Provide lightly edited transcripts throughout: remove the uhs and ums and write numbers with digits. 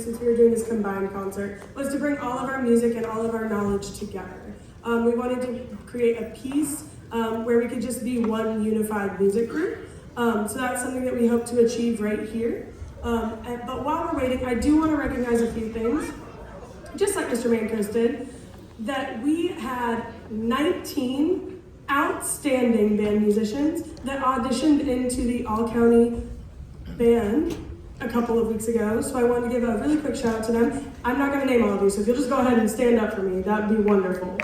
since we were doing this combined concert, was to bring all of our music and all of our knowledge together. We wanted to create a piece where we could just be one unified music group. So that's something that we hope to achieve right here. But while we're waiting, I do want to recognize a few things, just like Mr. Mancos did, that we had 19 outstanding band musicians that auditioned into the All-County Band a couple of weeks ago. So I wanted to give a really quick shout out to them. I'm not going to name all of you, so if you'll just go ahead and stand up for me, that would be wonderful.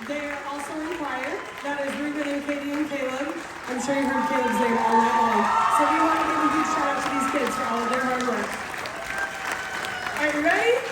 They are also in choir. That is Ruben and Katie and Caleb. I'm sure you heard Caleb's name all night long. So we want to give a huge shout out to these kids for all of their hard work. Are you ready?